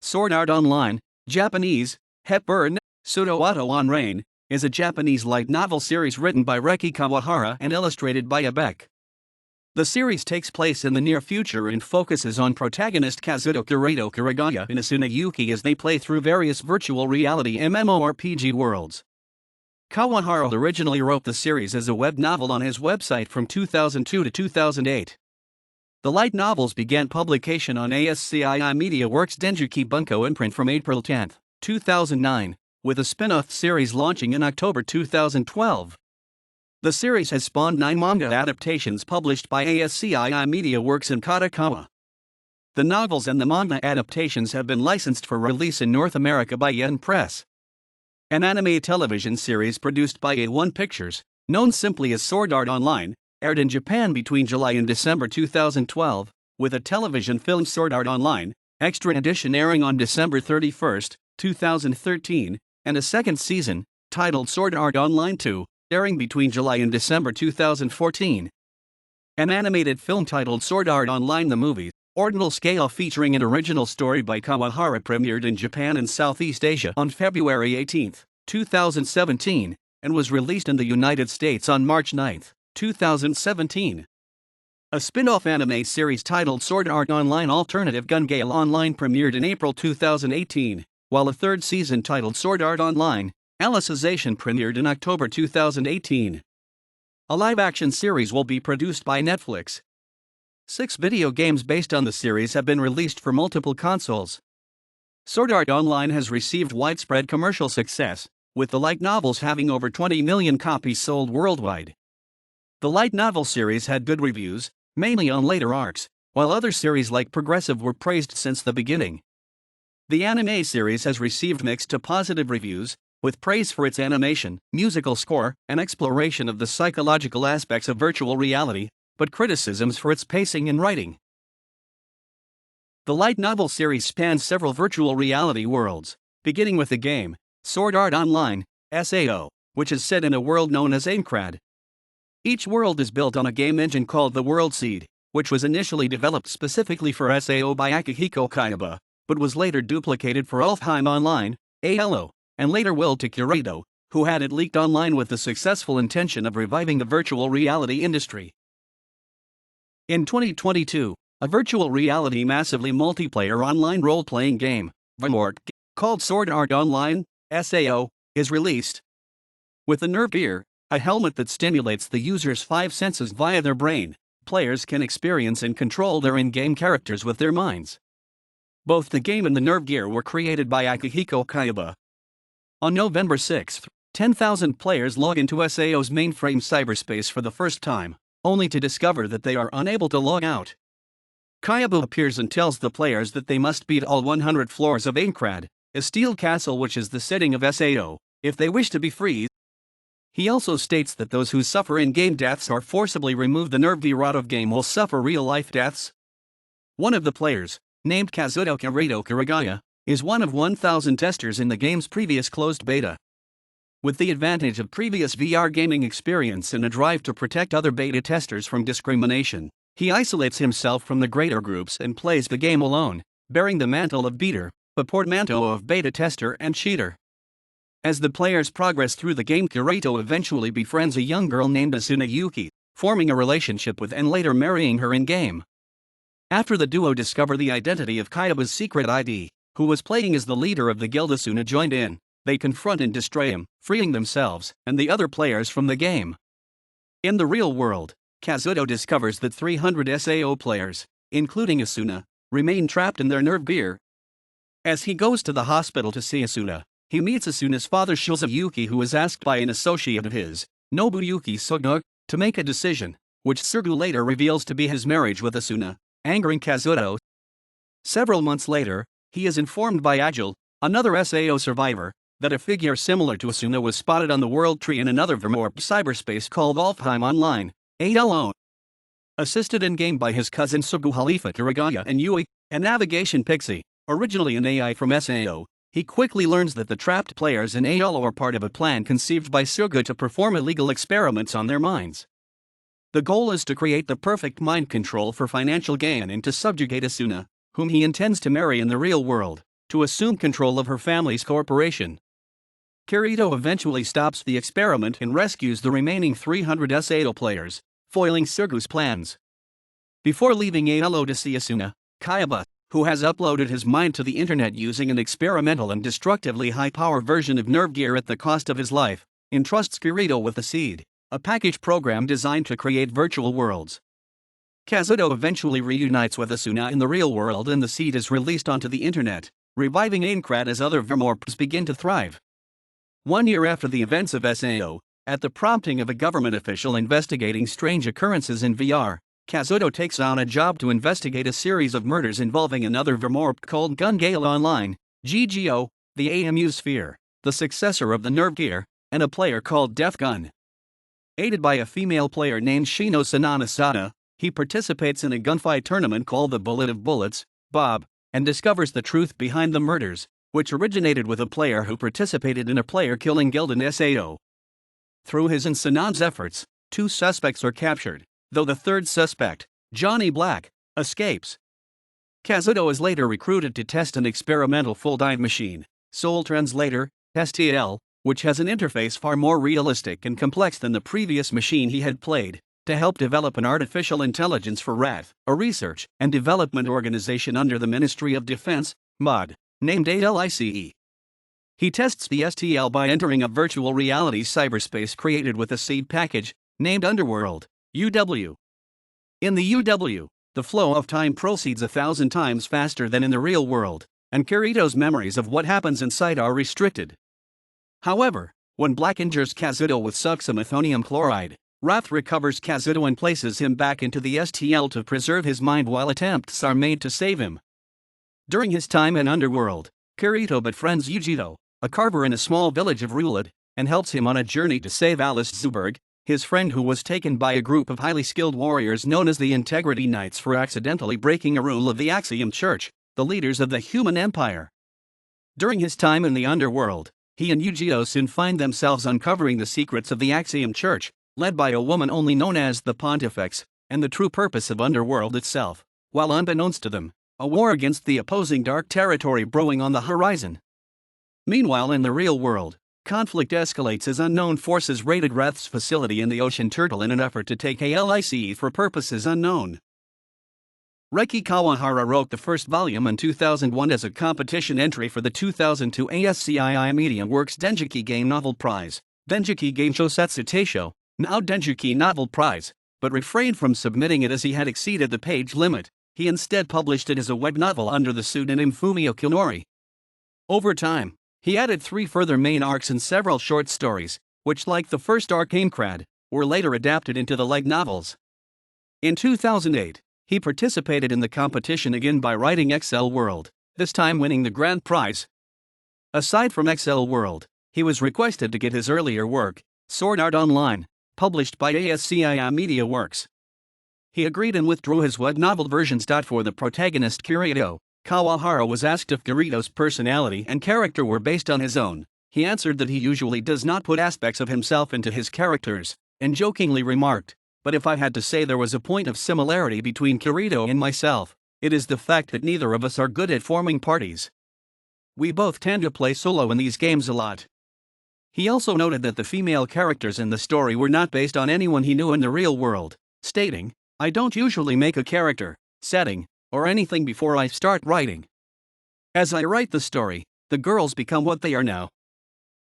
Sword Art Online, Japanese, Hepburn, Sudowato on Rain, is a Japanese light novel series written by Reki Kawahara and illustrated by Abek. The series takes place in the near future and focuses on protagonist Kazuto Kurato Kuragaya and Asuna Yuki as they play through various virtual reality MMORPG worlds. Kawahara originally wrote the series as a web novel on his website from 2002 to 2008. The light novels began publication on ASCII Media Works Denjuki Bunko imprint from April 10, 2009, with a spin-off series launching in October 2012. The series has spawned 9 manga adaptations published by ASCII Media Works in Kadokawa. The novels and the manga adaptations have been licensed for release in North America by Yen Press. An anime television series produced by A1 Pictures, known simply as Sword Art Online, aired in Japan between July and December 2012, with a television film Sword Art Online, Extra Edition airing on December 31, 2013, and a second season, titled Sword Art Online 2, airing between July and December 2014. An animated film titled Sword Art Online the Movie, Ordinal Scale featuring an original story by Kawahara premiered in Japan and Southeast Asia on February 18, 2017, and was released in the United States on March 9, 2017. A spin-off anime series titled Sword Art Online Alternative Gun Gale Online premiered in April 2018, while a third season titled Sword Art Online Alicization premiered in October 2018. A live-action series will be produced by Netflix. 6 video games based on the series have been released for multiple consoles. Sword Art Online has received widespread commercial success, with the light novels having over 20 million copies sold worldwide. The light novel series had good reviews, mainly on later arcs, while other series like Progressive were praised since the beginning. The anime series has received mixed to positive reviews, with praise for its animation, musical score, and exploration of the psychological aspects of virtual reality, but criticisms for its pacing and writing. The light novel series spans several virtual reality worlds, beginning with the game, Sword Art Online, SAO, which is set in a world known as Aincrad. Each world is built on a game engine called the World Seed, which was initially developed specifically for SAO by Akihiko Kayaba, but was later duplicated for Alfheim Online, ALO, and later willed to Kurato, who had it leaked online with the successful intention of reviving the virtual reality industry. In 2022, a virtual reality massively multiplayer online role-playing game, VRMORT, called Sword Art Online, SAO, is released. With the Nerve Gear, a helmet that stimulates the user's 5 senses via their brain, players can experience and control their in-game characters with their minds. Both the game and the Nerve Gear were created by Akihiko Kayaba. On November 6, 10,000 players log into SAO's mainframe cyberspace for the first time, only to discover that they are unable to log out. Kayaba appears and tells the players that they must beat all 100 floors of Aincrad, a steel castle which is the setting of SAO, if they wish to be free. He also states that those who suffer in-game deaths or forcibly remove the Nerve Gear out of game will suffer real-life deaths. One of the players, named Kazuto Kurato Kuragaya, is one of 1,000 testers in the game's previous closed beta. With the advantage of previous VR gaming experience and a drive to protect other beta testers from discrimination, he isolates himself from the greater groups and plays the game alone, bearing the mantle of beater, but portmanteau of beta tester and cheater. As the players progress through the game, Kurato eventually befriends a young girl named Asuna Yuki, forming a relationship with and later marrying her in-game. After the duo discover the identity of Kayaba's secret ID, who was playing as the leader of the guild Asuna joined in, they confront and destroy him, freeing themselves and the other players from the game. In the real world, Kazuto discovers that 300 SAO players, including Asuna, remain trapped in their Nerve Gear. As he goes to the hospital to see Asuna, he meets Asuna's father Shizuyuki, who is asked by an associate of his, Nobuyuki Suga, to make a decision, which Suga later reveals to be his marriage with Asuna, angering Kazuto. Several months later, he is informed by Agile, another SAO survivor, that a figure similar to Asuna was spotted on the World Tree in another VRMORT cyberspace called Alfheim Online, ALO. Assisted in-game by his cousin Sugu Halifa Kuragaya and Yui, a navigation pixie, originally an AI from SAO, he quickly learns that the trapped players in ALO are part of a plan conceived by Suga to perform illegal experiments on their minds. The goal is to create the perfect mind control for financial gain and to subjugate Asuna, whom he intends to marry in the real world. to assume control of her family's corporation. Kirito eventually stops the experiment and rescues the remaining 300 Sato players, foiling Sugu's plans. Before leaving Aello to see Asuna, Kayaba, who has uploaded his mind to the internet using an experimental and destructively high-power version of nerve gear at the cost of his life, entrusts Kirito with the Seed, a package program designed to create virtual worlds. Kazuto eventually reunites with Asuna in the real world and the Seed is released onto the internet, reviving Aincrad as other Vermorps begin to thrive. 1 year after the events of SAO, at the prompting of a government official investigating strange occurrences in VR, Kazuto takes on a job to investigate a series of murders involving another Vermorp called Gun Gale Online, GGO, the AMU Sphere, the successor of the Nerve Gear, and a player called Death Gun. Aided by a female player named Shino Sananasada, he participates in a gunfight tournament called the Bullet of Bullets, Bob, and discovers the truth behind the murders, which originated with a player who participated in a player-killing guild in SAO. Through his and Sanan's efforts, 2 suspects are captured, though the third suspect, Johnny Black, escapes. Kazuto is later recruited to test an experimental full-dive machine, Soul Translator, STL, which has an interface far more realistic and complex than the previous machine he had played, to help develop an artificial intelligence for RATH, a research and development organization under the Ministry of Defense, MOD, named ALICE. He tests the STL by entering a virtual reality cyberspace created with a seed package, named Underworld, UW. In the UW, the flow of time proceeds 1,000 times faster than in the real world, and Kirito's memories of what happens inside are restricted. However, when Black injures Kazuto with succinylmethonium chloride, Wrath recovers Kazuto and places him back into the STL to preserve his mind while attempts are made to save him. During his time in Underworld, Kirito befriends Yujiro, a carver in a small village of Rulid, and helps him on a journey to save Alice Zuberg, his friend who was taken by a group of highly skilled warriors known as the Integrity Knights for accidentally breaking a rule of the Axiom Church, the leaders of the human empire. During his time in the Underworld, he and Yujiro soon find themselves uncovering the secrets of the Axiom Church, led by a woman only known as the Pontifex, and the true purpose of Underworld itself, while unbeknownst to them, a war against the opposing dark territory brewing on the horizon. Meanwhile in the real world, conflict escalates as unknown forces raided Wrath's facility in the Ocean Turtle in an effort to take ALICE for purposes unknown. Reiki Kawahara wrote the first volume in 2001 as a competition entry for the 2002 ASCII Media Works Denjiki Game Novel Prize, Denjiki Game Shosetsu Teisho, now Denjiki Novel Prize, but refrained from submitting it as he had exceeded the page limit. He instead published it as a web novel under the pseudonym Fumio Kinori. Over time, he added 3 further main arcs and several short stories, which, like the first arc Aincrad, were later adapted into the light novels. In 2008, he participated in the competition again by writing XL World, this time winning the grand prize. Aside from XL World, he was requested to get his earlier work, Sword Art Online, published by ASCII Media Works. He agreed and withdrew his web novel versions. For the protagonist Kirito, Kawahara was asked if Kirito's personality and character were based on his own. He answered that he usually does not put aspects of himself into his characters, and jokingly remarked, "But if I had to say there was a point of similarity between Kirito and myself, it is the fact that neither of us are good at forming parties. We both tend to play solo in these games a lot." He also noted that the female characters in the story were not based on anyone he knew in the real world, stating, "I don't usually make a character, setting, or anything before I start writing. As I write the story, the girls become what they are now.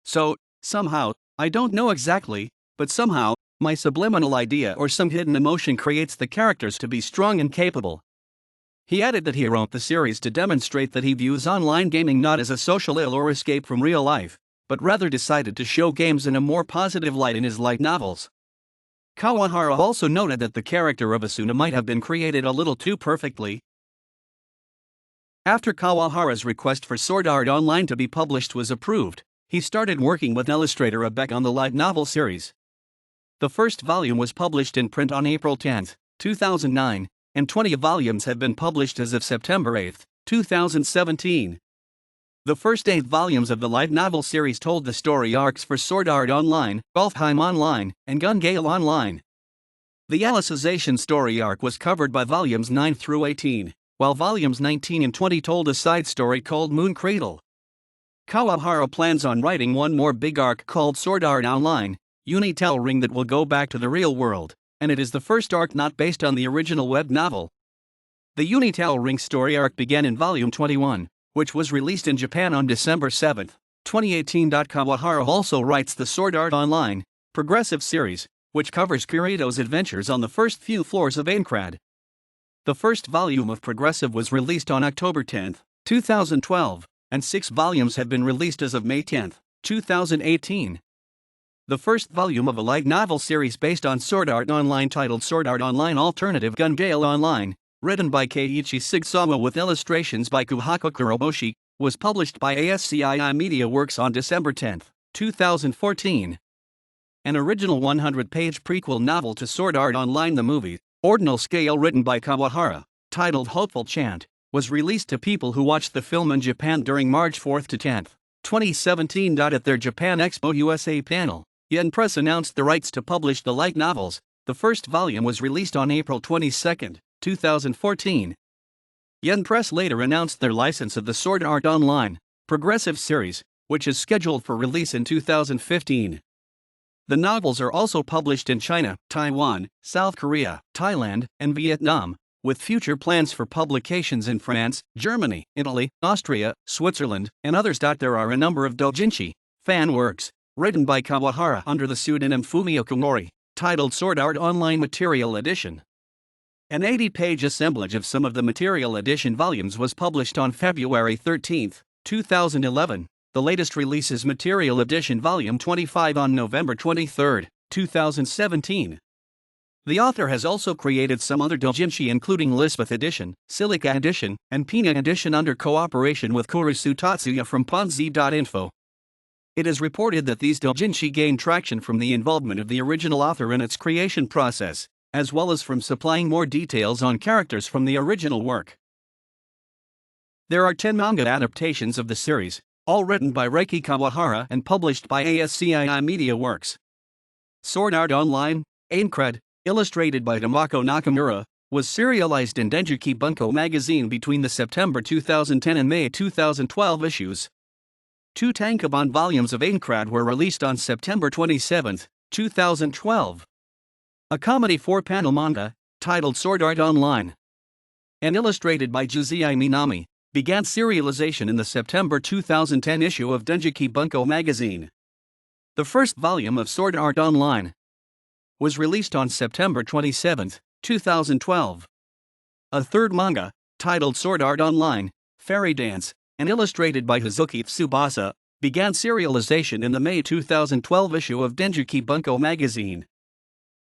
So, somehow, I don't know exactly, but somehow, my subliminal idea or some hidden emotion creates the characters to be strong and capable." He added that he wrote the series to demonstrate that he views online gaming not as a social ill or escape from real life, but rather decided to show games in a more positive light in his light novels. Kawahara also noted that the character of Asuna might have been created a little too perfectly. After Kawahara's request for Sword Art Online to be published was approved, he started working with illustrator Abek on the light novel series. The first volume was published in print on April 10, 2009, and 20 volumes have been published as of September 8, 2017. The first 8 volumes of the light novel series told the story arcs for Sword Art Online, Golfheim Online, and Gun Gale Online. The Alicization story arc was covered by volumes 9 through 18, while volumes 19 and 20 told a side story called Moon Cradle. Kawahara plans on writing one more big arc called Sword Art Online, Unitel Ring, that will go back to the real world, and it is the first arc not based on the original web novel. The Unitel Ring story arc began in Volume 21, which was released in Japan on December 7, 2018. Kawahara also writes the Sword Art Online, progressive series, which covers Kirito's adventures on the first few floors of Aincrad. The first volume of Progressive was released on October 10, 2012, and 6 volumes have been released as of May 10, 2018. The first volume of a light novel series based on Sword Art Online titled Sword Art Online Alternative Gun Gale Online, written by Keiichi Sigsawa with illustrations by Kuhako Kuroboshi, was published by ASCII Media Works on December 10, 2014. An original 100-page prequel novel to Sword Art Online the movie, Ordinal Scale, written by Kawahara, titled Hopeful Chant, was released to people who watched the film in Japan during March 4 to 10, 2017. At their Japan Expo USA panel, Yen Press announced the rights to publish the light novels. The first volume was released on April 22, 2014. Yen Press later announced their license of the Sword Art Online progressive series, which is scheduled for release in 2015. The novels are also published in China, Taiwan, South Korea, Thailand, and Vietnam, with future plans for publications in France, Germany, Italy, Austria, Switzerland, and others. There are a number of doujinshi, fan works, written by Kawahara under the pseudonym Fumio Komori, titled Sword Art Online Material Edition. An 80-page assemblage of some of the Material Edition volumes was published on February 13, 2011. The latest release is Material Edition Volume 25 on November 23, 2017. The author has also created some other doujinshi, including Lisbeth Edition, Silica Edition, and Pina Edition under cooperation with Kurusu Tatsuya from Ponzi.info. It is reported that these doujinshi gained traction from the involvement of the original author in its creation process, as well as from supplying more details on characters from the original work. There are 10 manga adaptations of the series, all written by Reiki Kawahara and published by ASCII Media Works. Sword Art Online, Aincrad, illustrated by Tomoko Nakamura, was serialized in Denjuki Bunko magazine between the September 2010 and May 2012 issues. 2 tankobon volumes of Aincrad were released on September 27, 2012. A comedy 4-panel manga, titled Sword Art Online and illustrated by Juzei Minami, began serialization in the September 2010 issue of Denjuki Bunko magazine. The first volume of Sword Art Online was released on September 27, 2012. A third manga, titled Sword Art Online, Fairy Dance, and illustrated by Hazuki Tsubasa, began serialization in the May 2012 issue of Denjuki Bunko magazine.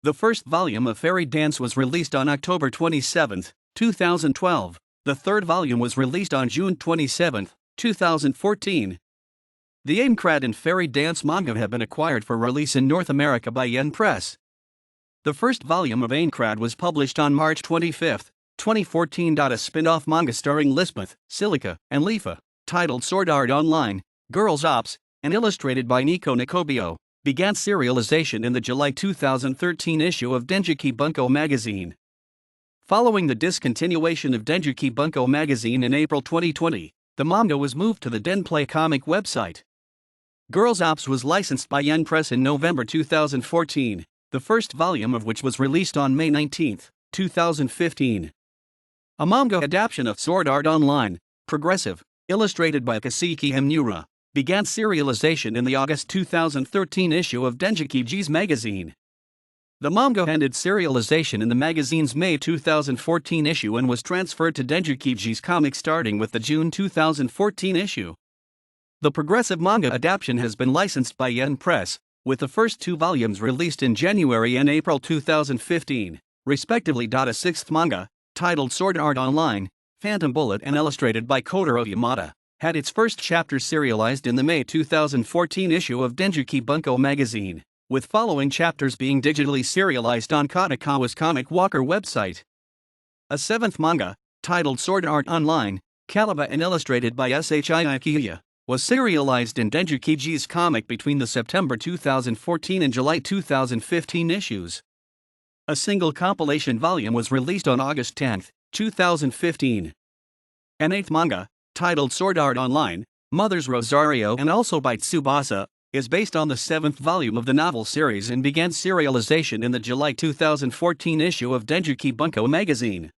The first volume of Fairy Dance was released on October 27, 2012. The third volume was released on June 27, 2014. The Aincrad and Fairy Dance manga have been acquired for release in North America by Yen Press. The first volume of Aincrad was published on March 25, 2014. A spin-off manga starring Lisbeth, Silica, and Lifa, titled Sword Art Online, Girls Ops, and illustrated by Nico Nicobio, began serialization in the July 2013 issue of Denjuki Bunko magazine. Following the discontinuation of Denjuki Bunko magazine in April 2020, the manga was moved to the Denplay comic website. Girls Ops was licensed by Yen Press in November 2014, the first volume of which was released on May 19, 2015. A manga adaptation of Sword Art Online, progressive, illustrated by Kaseki Himura, began serialization in the August 2013 issue of Denjuki's magazine. The manga ended serialization in the magazine's May 2014 issue and was transferred to Denjuki's comic starting with the June 2014 issue. The progressive manga adaptation has been licensed by Yen Press, with the first 2 volumes released in January and April 2015, respectively. A sixth manga, titled Sword Art Online, Phantom Bullet and illustrated by Kotaro Yamada, had its first chapter serialized in the May 2014 issue of Denjuki Bunko magazine, with following chapters being digitally serialized on Kadokawa's Comic Walker website. A seventh manga, titled Sword Art Online, Caliba and illustrated by Shi Akiya, was serialized in Denjuki's comic between the September 2014 and July 2015 issues. A single compilation volume was released on August 10, 2015, An eighth manga, titled Sword Art Online, Mother's Rosario and also by Tsubasa, is based on the seventh volume of the novel series and began serialization in the July 2014 issue of Denjuki Bunko magazine.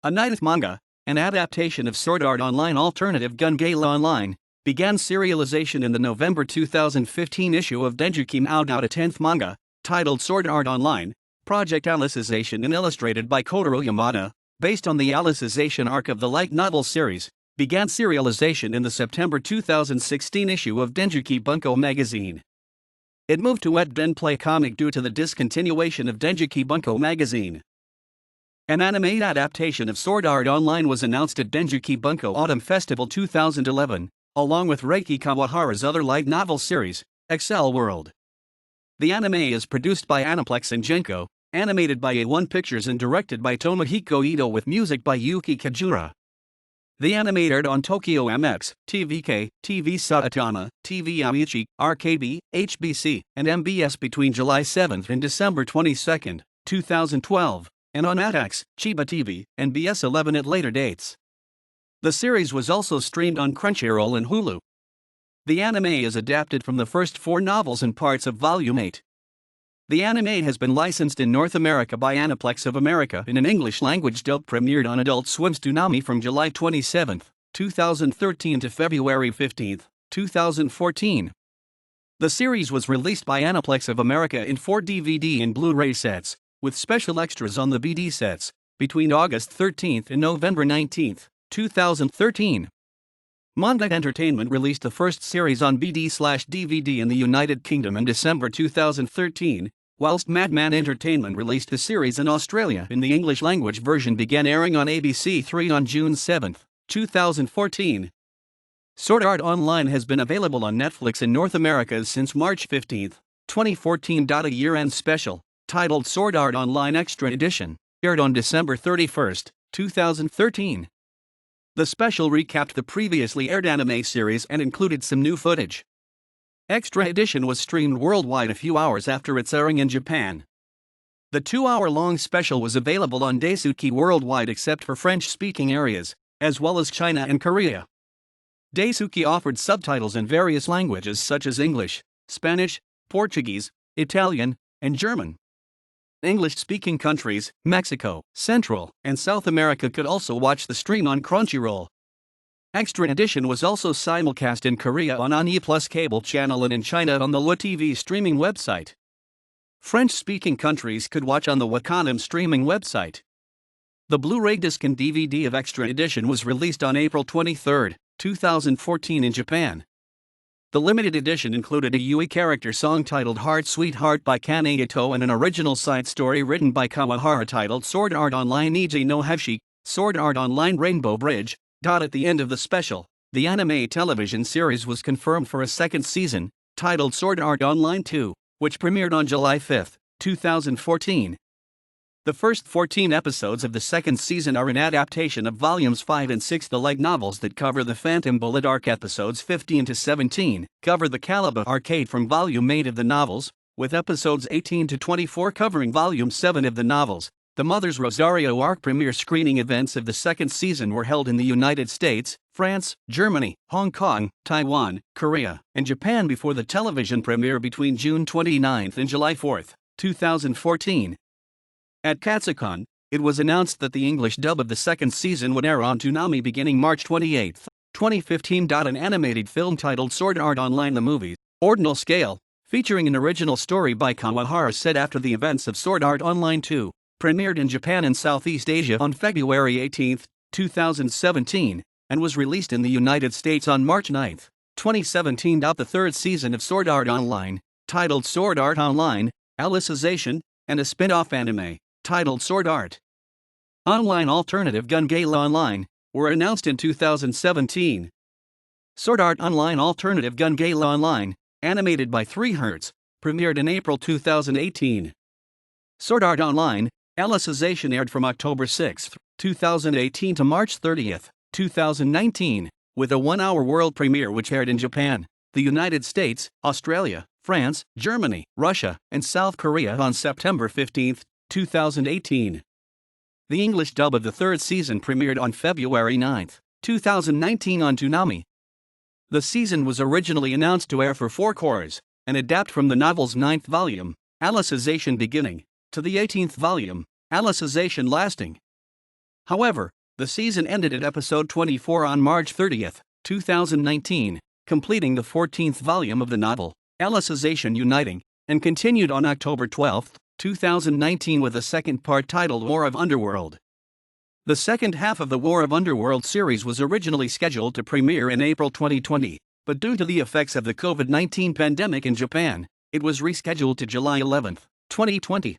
A ninth manga, an adaptation of Sword Art Online Alternative Gun Gale Online, began serialization in the November 2015 issue of Denjuki Maout. A 10th manga, titled Sword Art Online, Project Alicization and illustrated by Kotaro Yamada, based on the Alicization arc of the light novel series, began serialization in the September 2016 issue of Denjuki Bunko magazine. It moved to Wet Den Play Comic due to the discontinuation of Denjuki Bunko magazine. An anime adaptation of Sword Art Online was announced at Denjuki Bunko Autumn Festival 2011, along with Reiki Kawahara's other light novel series, Excel World. The anime is produced by Aniplex and Genko, animated by A1 Pictures and directed by Tomohiko Ito with music by Yuki Kajura. The anime aired on Tokyo MX, TVK, TV Saitama, TV Aichi, RKB, HBC, and MBS between July 7 and December 22, 2012, and on Atax, Chiba TV, and BS11 at later dates. The series was also streamed on Crunchyroll and Hulu. The anime is adapted from the first 4 novels and parts of Volume 8. The anime has been licensed in North America by Aniplex of America in an English-language dub premiered on Adult Swim's Toonami from July 27, 2013 to February 15, 2014. The series was released by Aniplex of America in 4 DVD and Blu-ray sets, with special extras on the BD sets, between August 13 and November 19, 2013. Manga Entertainment released the first series on BD/DVD in the United Kingdom in December 2013, whilst Madman Entertainment released the series in Australia and the English-language version began airing on ABC3 on June 7, 2014. Sword Art Online has been available on Netflix in North America since March 15, 2014. A year-end special, titled Sword Art Online Extra Edition, aired on December 31, 2013. The special recapped the previously aired anime series and included some new footage. Extra Edition was streamed worldwide a few hours after its airing in Japan. The 2-hour-long special was available on Daisuki worldwide except for French-speaking areas, as well as China and Korea. Daisuki offered subtitles in various languages such as English, Spanish, Portuguese, Italian, and German. English-speaking countries, Mexico, Central, and South America could also watch the stream on Crunchyroll. Extra Edition was also simulcast in Korea on Ani Plus cable channel and in China on the LeTV streaming website. French-speaking countries could watch on the Wakanim streaming website. The Blu-ray disc and DVD of Extra Edition was released on April 23, 2014 in Japan. The limited edition included a Yui character song titled Heart Sweetheart by Kanagato and an original side story written by Kawahara titled Sword Art Online Iji no Hashi, Sword Art Online Rainbow Bridge. At the end of the special, the anime television series was confirmed for a second season, titled Sword Art Online 2, which premiered on July 5, 2014. The first 14 episodes of the second season are an adaptation of Volumes 5 and 6. The light novels that cover the Phantom Bullet arc episodes 15 to 17 cover the Caliba arcade from Volume 8 of the novels, with episodes 18 to 24 covering Volume 7 of the novels. The Mother's Rosario arc premiere screening events of the second season were held in the United States, France, Germany, Hong Kong, Taiwan, Korea, and Japan before the television premiere between June 29 and July 4, 2014. At Katsucon, it was announced that the English dub of the second season would air on Toonami beginning March 28, 2015. An animated film titled Sword Art Online the Movie, Ordinal Scale, featuring an original story by Kawahara set after the events of Sword Art Online 2, premiered in Japan and Southeast Asia on February 18, 2017, and was released in the United States on March 9, 2017. The third season of Sword Art Online, titled Sword Art Online, Alicization, and a spin-off anime, titled Sword Art Online Alternative Gun Gale Online, were announced in 2017. Sword Art Online Alternative Gun Gale Online, animated by 3Hertz, premiered in April 2018. Sword Art Online, Alicization aired from October 6, 2018 to March 30, 2019, with a 1-hour world premiere which aired in Japan, the United States, Australia, France, Germany, Russia, and South Korea on September 15, 2018. The English dub of the third season premiered on February 9, 2019 on Toonami. The season was originally announced to air for 4 cours, and adapt from the novel's 9th volume, Alicization Beginning, to the 18th volume, Alicization Lasting. However, the season ended at episode 24 on March 30, 2019, completing the 14th volume of the novel, Alicization Uniting, and continued on October 12, 2019 with a second part titled War of Underworld. The second half of the War of Underworld series was originally scheduled to premiere in April 2020, but due to the effects of the COVID-19 pandemic in Japan, it was rescheduled to July 11, 2020.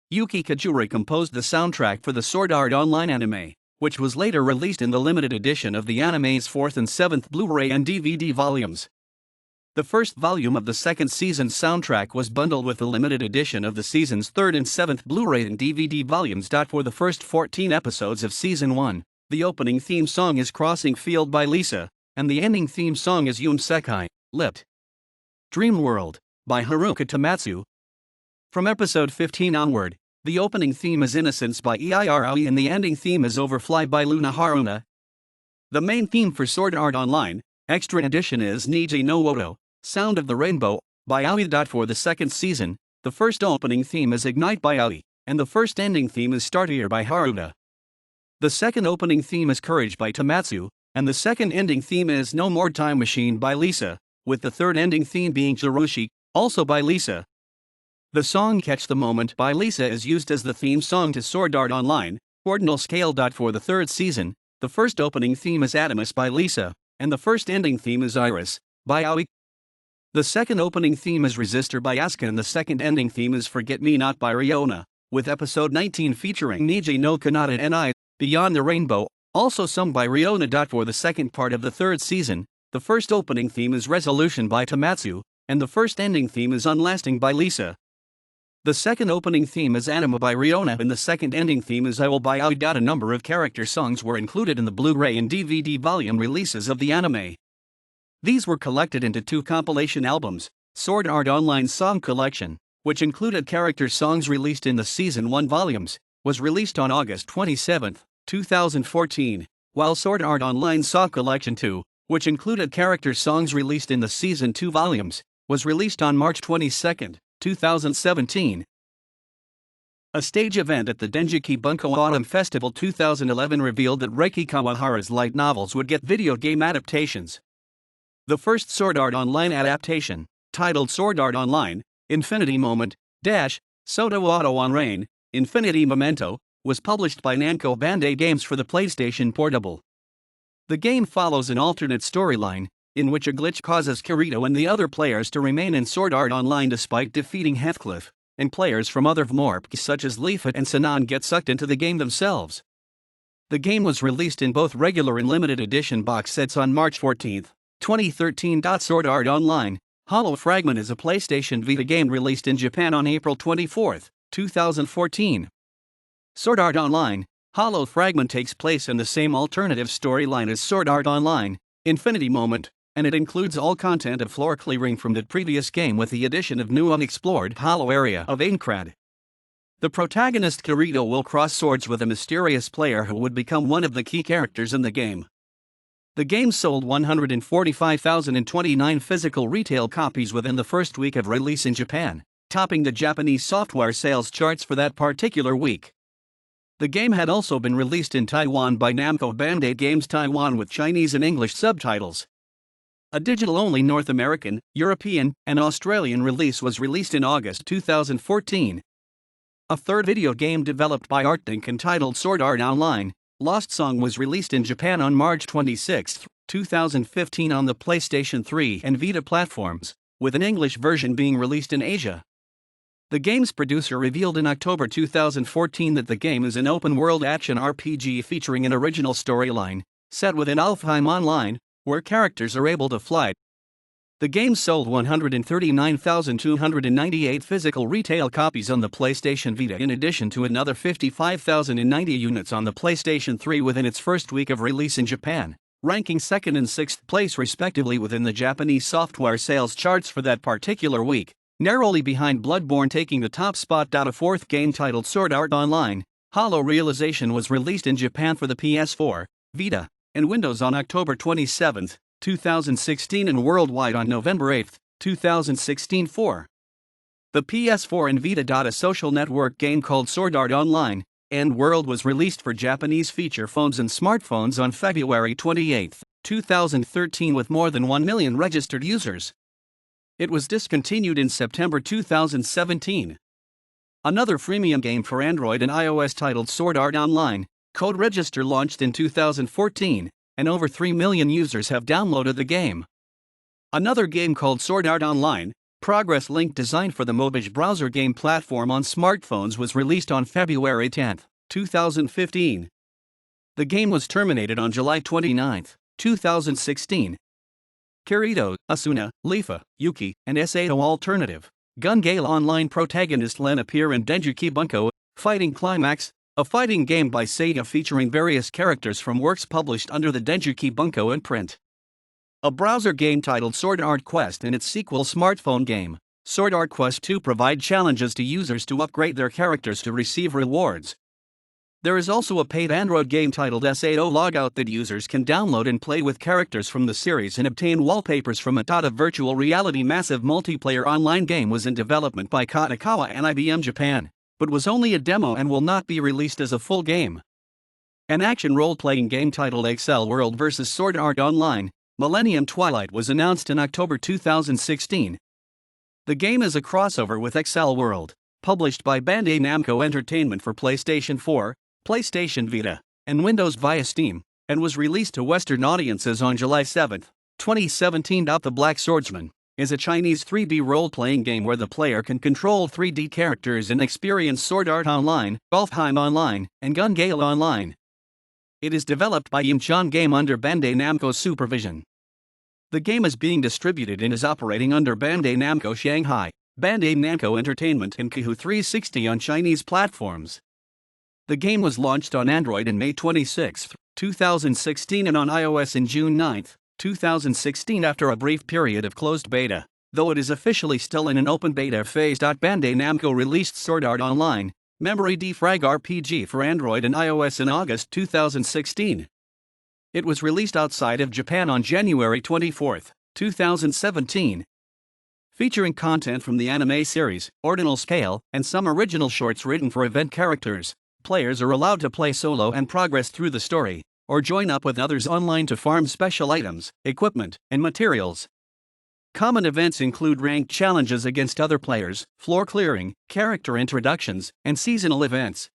Yuki Kajuri composed the soundtrack for the Sword Art Online anime, which was later released in the limited edition of the anime's 4th and 7th Blu-ray and DVD volumes. The first volume of the second season's soundtrack was bundled with the limited edition of the season's 3rd and 7th Blu-ray and DVD volumes. For the first 14 episodes of Season 1, the opening theme song is Crossing Field by Lisa, and the ending theme song is Yun Sekai, Lit. Dream World, by Haruka Tamatsu. From episode 15 onward, the opening theme is Innocence by EIROE and the ending theme is Overfly by Luna Haruna. The main theme for Sword Art Online, Extra Edition is Niji no Oto, Sound of the Rainbow, by Aoi. For the second season, the first opening theme is Ignite by Aoi, and the first ending theme is Startier by Haruta. The second opening theme is Courage by Tamatsu, and the second ending theme is No More Time Machine by Lisa, with the third ending theme being Jiroshi, also by Lisa. The song Catch the Moment by Lisa is used as the theme song to Sword Art Online, Ordinal Scale. For the third season, the first opening theme is Adamus by Lisa, and the first ending theme is Iris, by Aoi. The second opening theme is Resistor by Asuka and the second ending theme is Forget Me Not by Riona, with episode 19 featuring Niji no Kanata and I, Beyond the Rainbow, also sung by Riona. For the second part of the third season, the first opening theme is Resolution by Tamatsu, and the first ending theme is Unlasting by Lisa. The second opening theme is Anima by Riona and the second ending theme is I Will by Aoi. A number of character songs were included in the Blu-ray and DVD volume releases of the anime. These were collected into 2 compilation albums, Sword Art Online Song Collection, which included character songs released in the Season 1 volumes, was released on August 27, 2014, while Sword Art Online Song Collection 2, which included character songs released in the Season 2 volumes, was released on March 22, 2017. A stage event at the Dengeki Bunko Autumn Festival 2011 revealed that Reiki Kawahara's light novels would get video game adaptations. The first Sword Art Online adaptation, titled Sword Art Online, Infinity Moment, Soto Auto on Rain, Infinity Memento, was published by Namco Bandai Games for the PlayStation Portable. The game follows an alternate storyline, in which a glitch causes Kirito and the other players to remain in Sword Art Online despite defeating Heathcliff, and players from other VMORPs such as Leafet and Sinan get sucked into the game themselves. The game was released in both regular and limited edition box sets on March 14, 2013. Sword Art Online, Hollow Fragment is a PlayStation Vita game released in Japan on April 24, 2014. Sword Art Online, Hollow Fragment takes place in the same alternative storyline as Sword Art Online, Infinity Moment, and it includes all content of floor clearing from the previous game with the addition of new unexplored hollow area of Aincrad. The protagonist Kirito will cross swords with a mysterious player who would become one of the key characters in the game. The game sold 145,029 physical retail copies within the first week of release in Japan, topping the Japanese software sales charts for that particular week. The game had also been released in Taiwan by Namco Bandai Games Taiwan with Chinese and English subtitles. A digital-only North American, European, and Australian release was released in August 2014. A third video game developed by ArtLink entitled Sword Art Online, Lost Song was released in Japan on March 26, 2015 on the PlayStation 3 and Vita platforms, with an English version being released in Asia. The game's producer revealed in October 2014 that the game is an open-world action RPG featuring an original storyline, set within Alfheim Online, where characters are able to fly. The game sold 139,298 physical retail copies on the PlayStation Vita in addition to another 55,090 units on the PlayStation 3 within its first week of release in Japan, ranking 2nd and 6th place respectively within the Japanese software sales charts for that particular week, narrowly behind Bloodborne taking the top spot. A fourth game titled Sword Art Online, Hollow Realization was released in Japan for the PS4, Vita, and Windows on October 27, 2016 and worldwide on November 8, 2016. 4. The PS4 and Vita. A social network game called Sword Art Online and World was released for Japanese feature phones and smartphones on February 28, 2013 with more than 1 million registered users. It was discontinued in September 2017. Another freemium game for Android and iOS titled Sword Art Online Code Register launched in 2014, and over 3 million users have downloaded the game. Another game called Sword Art Online Progress Link, designed for the Mobile browser game platform on smartphones, was released on February 10, 2015. The game was terminated on July 29, 2016. Kirito, Asuna, Leafa, Yuki, and Sato Alternative Gun Gale Online protagonist Len appear in Denjuki Bunko Fighting Climax, a fighting game by Sega featuring various characters from works published under the Denjuki Bunko imprint. A browser game titled Sword Art Quest and its sequel smartphone game, Sword Art Quest 2, provide challenges to users to upgrade their characters to receive rewards. There is also a paid Android game titled Sato Logout that users can download and play with characters from the series and obtain wallpapers from it. A virtual reality massive multiplayer online game was in development by Kadokawa and IBM Japan, but was only a demo and will not be released as a full game. An action role-playing game titled Excel World vs. Sword Art Online Millennium Twilight was announced in October 2016. The game is a crossover with Excel World, published by Bandai Namco Entertainment for PlayStation 4, PlayStation Vita, and Windows via Steam, and was released to Western audiences on July 7, 2017. The Black Swordsman is a Chinese 3D role-playing game where the player can control 3D characters and experience Sword Art Online, Golfheim Online, and Gun Gale Online. It is developed by Yimchan Game under Bandai Namco's supervision. The game is being distributed and is operating under Bandai Namco Shanghai, Bandai Namco Entertainment, and Qihoo 360 on Chinese platforms. The game was launched on Android in May 26, 2016 and on iOS in June 9, 2016 after a brief period of closed beta, though it is officially still in an open beta phase. Bandai Namco released Sword Art Online Memory Defrag RPG for Android and iOS in August 2016. It was released outside of Japan on January 24, 2017. Featuring content from the anime series, Ordinal Scale, and some original shorts written for event characters, players are allowed to play solo and progress through the story, or join up with others online to farm special items, equipment, and materials. Common events include ranked challenges against other players, floor clearing, character introductions, and seasonal events.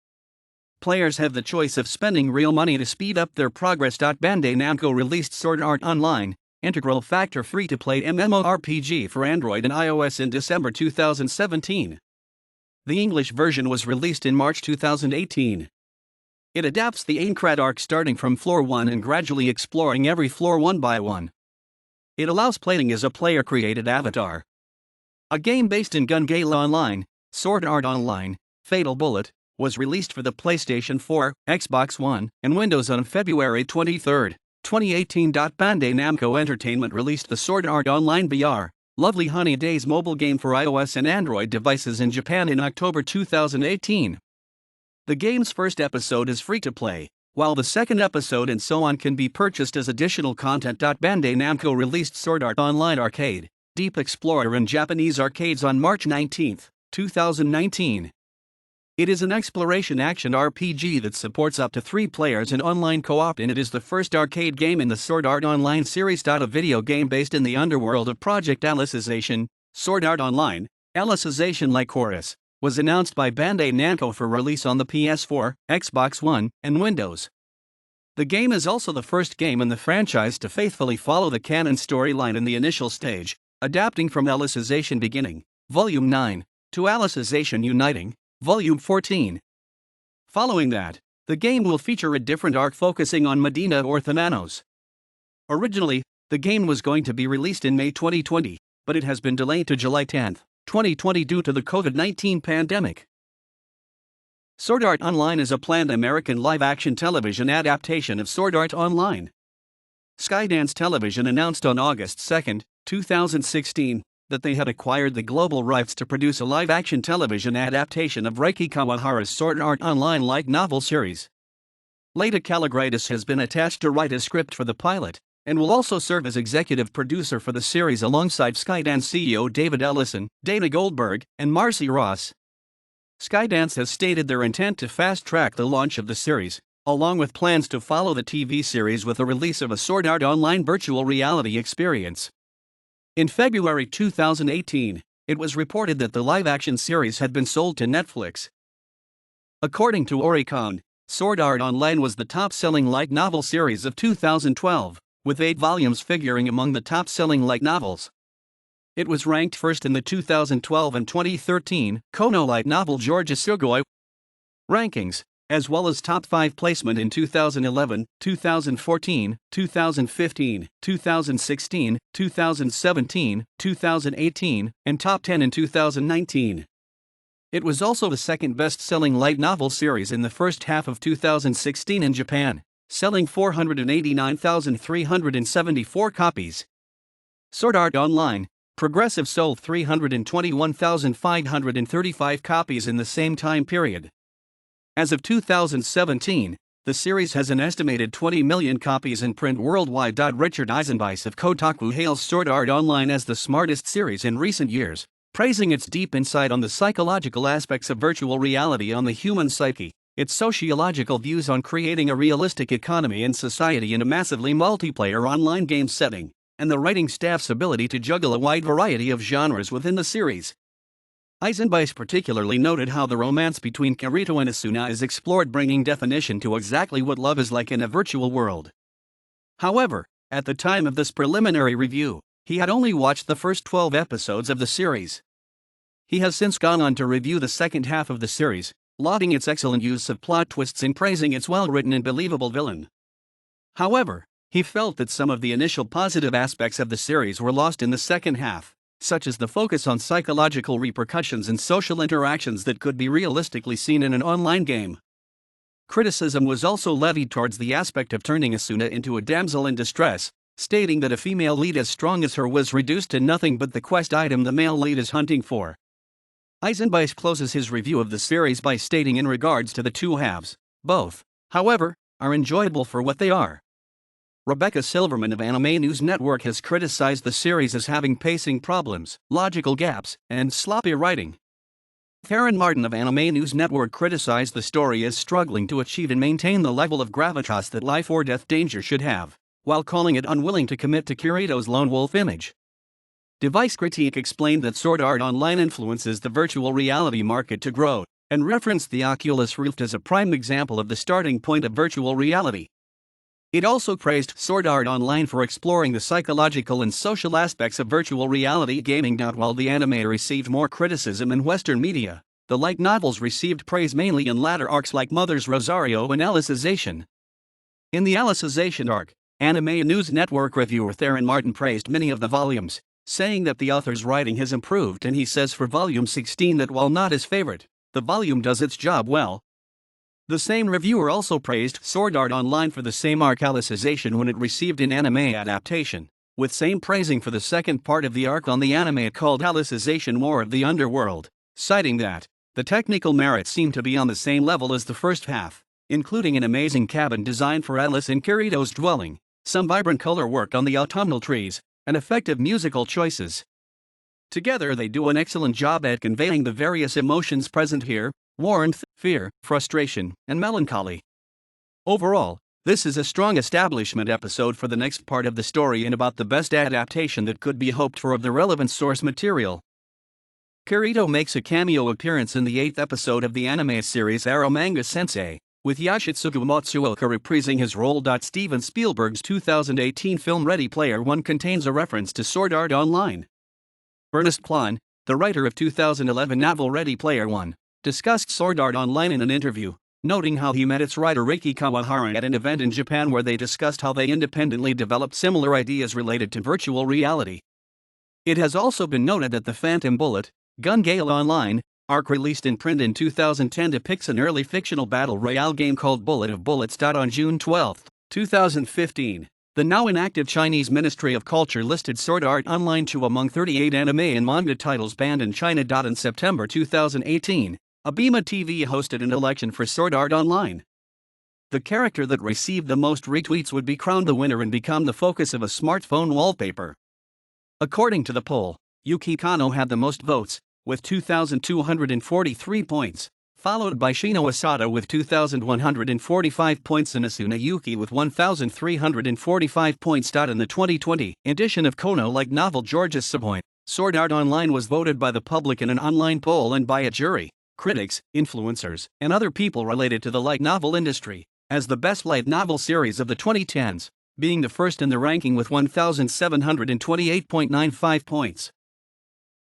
Players have the choice of spending real money to speed up their progress. Bandai Namco released Sword Art Online Integral Factor free-to-play MMORPG for Android and iOS in December 2017. The English version was released in March 2018. It adapts the Aincrad arc starting from floor 1 and gradually exploring every floor one by one. It allows playing as a player-created avatar. A game based in Gun Gale Online, Sword Art Online, Fatal Bullet, was released for the PlayStation 4, Xbox One, and Windows on February 23, 2018. Bandai Namco Entertainment released the Sword Art Online VR Lovely Honey Days mobile game for iOS and Android devices in Japan in October 2018. The game's first episode is free to play, while the second episode and so on can be purchased as additional content. Bandai Namco released Sword Art Online Arcade Deep Explorer in Japanese arcades on March 19, 2019. It is an exploration action RPG that supports up to 3 players in online co-op, and it is the first arcade game in the Sword Art Online series. A video game based in the underworld of Project Alicization, Sword Art Online, Alicization Lycoris, was announced by Bandai Namco for release on the PS4, Xbox One, and Windows. The game is also the first game in the franchise to faithfully follow the canon storyline in the initial stage, adapting from Alicization Beginning, Volume 9, to Alicization Uniting, Volume 14. Following that, the game will feature a different arc focusing on Medina or Thananos. Originally, the game was going to be released in May 2020, but it has been delayed to July 10, 2020 due to the COVID-19 pandemic. Sword Art Online is a planned American live-action television adaptation of Sword Art Online. Skydance Television announced on August 2, 2016, that they had acquired the global rights to produce a live-action television adaptation of Reiki Kawahara's Sword Art Online light novel series. Leda Kalogridis has been attached to write a script for the pilot, and will also serve as executive producer for the series alongside Skydance CEO David Ellison, Dana Goldberg, and Marcy Ross. Skydance has stated their intent to fast-track the launch of the series, along with plans to follow the TV series with the release of a Sword Art Online virtual reality experience. In February 2018, it was reported that the live-action series had been sold to Netflix. According to Oricon, Sword Art Online was the top-selling light novel series of 2012, with 8 volumes figuring among the top-selling light novels. It was ranked first in the 2012 and 2013 Kono light novel Georgia Sugoi rankings, as well as top 5 placement in 2011, 2014, 2015, 2016, 2017, 2018, and top 10 in 2019. It was also the second best-selling light novel series in the first half of 2016 in Japan, selling 489,374 copies. Sword Art Online, Progressive sold 321,535 copies in the same time period. As of 2017, the series has an estimated 20 million copies in print worldwide. Richard Eisenbeis of Kotaku hails Sword Art Online as the smartest series in recent years, praising its deep insight on the psychological aspects of virtual reality on the human psyche, its sociological views on creating a realistic economy and society in a massively multiplayer online game setting, and the writing staff's ability to juggle a wide variety of genres within the series. Eisenbeis particularly noted how the romance between Kirito and Asuna is explored, bringing definition to exactly what love is like in a virtual world. However, at the time of this preliminary review, he had only watched the first 12 episodes of the series. He has since gone on to review the second half of the series, lauding its excellent use of plot twists and praising its well-written and believable villain. However, he felt that some of the initial positive aspects of the series were lost in the second half, such as the focus on psychological repercussions and social interactions that could be realistically seen in an online game. Criticism was also levied towards the aspect of turning Asuna into a damsel in distress, stating that a female lead as strong as her was reduced to nothing but the quest item the male lead is hunting for. Eisenbeis closes his review of the series by stating in regards to the two halves, both, however, are enjoyable for what they are. Rebecca Silverman of Anime News Network has criticized the series as having pacing problems, logical gaps, and sloppy writing. Theron Martin of Anime News Network criticized the story as struggling to achieve and maintain the level of gravitas that life or death danger should have, while calling it unwilling to commit to Kirito's lone wolf image. Device Critique explained that Sword Art Online influences the virtual reality market to grow, and referenced the Oculus Rift as a prime example of the starting point of virtual reality. It also praised Sword Art Online for exploring the psychological and social aspects of virtual reality gaming. While the anime received more criticism in Western media, the light novels received praise mainly in latter arcs like Mother's Rosario and Alicization. In the Alicization arc, Anime News Network reviewer Theron Martin praised many of the volumes, saying that the author's writing has improved, and he says for volume 16 that while not his favorite, the volume does its job well. The same reviewer also praised Sword Art Online for the same arc Alicization when it received an anime adaptation, with same praising for the second part of the arc on the anime called Alicization War of the Underworld, citing that the technical merits seem to be on the same level as the first half, including an amazing cabin design for Alice and Kirito's dwelling, some vibrant color work on the autumnal trees, and effective musical choices. Together they do an excellent job at conveying the various emotions present here: warmth, fear, frustration, and melancholy. Overall, this is a strong establishment episode for the next part of the story and about the best adaptation that could be hoped for of the relevant source material. Kirito makes a cameo appearance in the 8th episode of the anime series Arrow Manga Sensei, with Yoshitsugu Matsuoka reprising his role. Steven Spielberg's 2018 film Ready Player One contains a reference to Sword Art Online. Ernest Cline, the writer of 2011 novel Ready Player One, discussed Sword Art Online in an interview, noting how he met its writer Riki Kawahara at an event in Japan where they discussed how they independently developed similar ideas related to virtual reality. It has also been noted that the Phantom Bullet, Gun Gale Online arc released in print in 2010 depicts an early fictional battle royale game called Bullet of Bullets. On June 12, 2015, the now inactive Chinese Ministry of Culture listed Sword Art Online 2 among 38 anime and manga titles banned in China. In September 2018, Abema TV hosted an election for Sword Art Online. the character that received the most retweets would be crowned the winner and become the focus of a smartphone wallpaper. According to the poll, Yuki Kanno had the most votes, with 2,243 points, followed by Shino Asada with 2,145 points and Asuna Yuki with 1,345 points. In the 2020 edition of Kono light novel George's Subpoint, Sword Art Online was voted by the public in an online poll and by a jury, critics, influencers, and other people related to the light novel industry, as the best light novel series of the 2010s, being the first in the ranking with 1,728.95 points.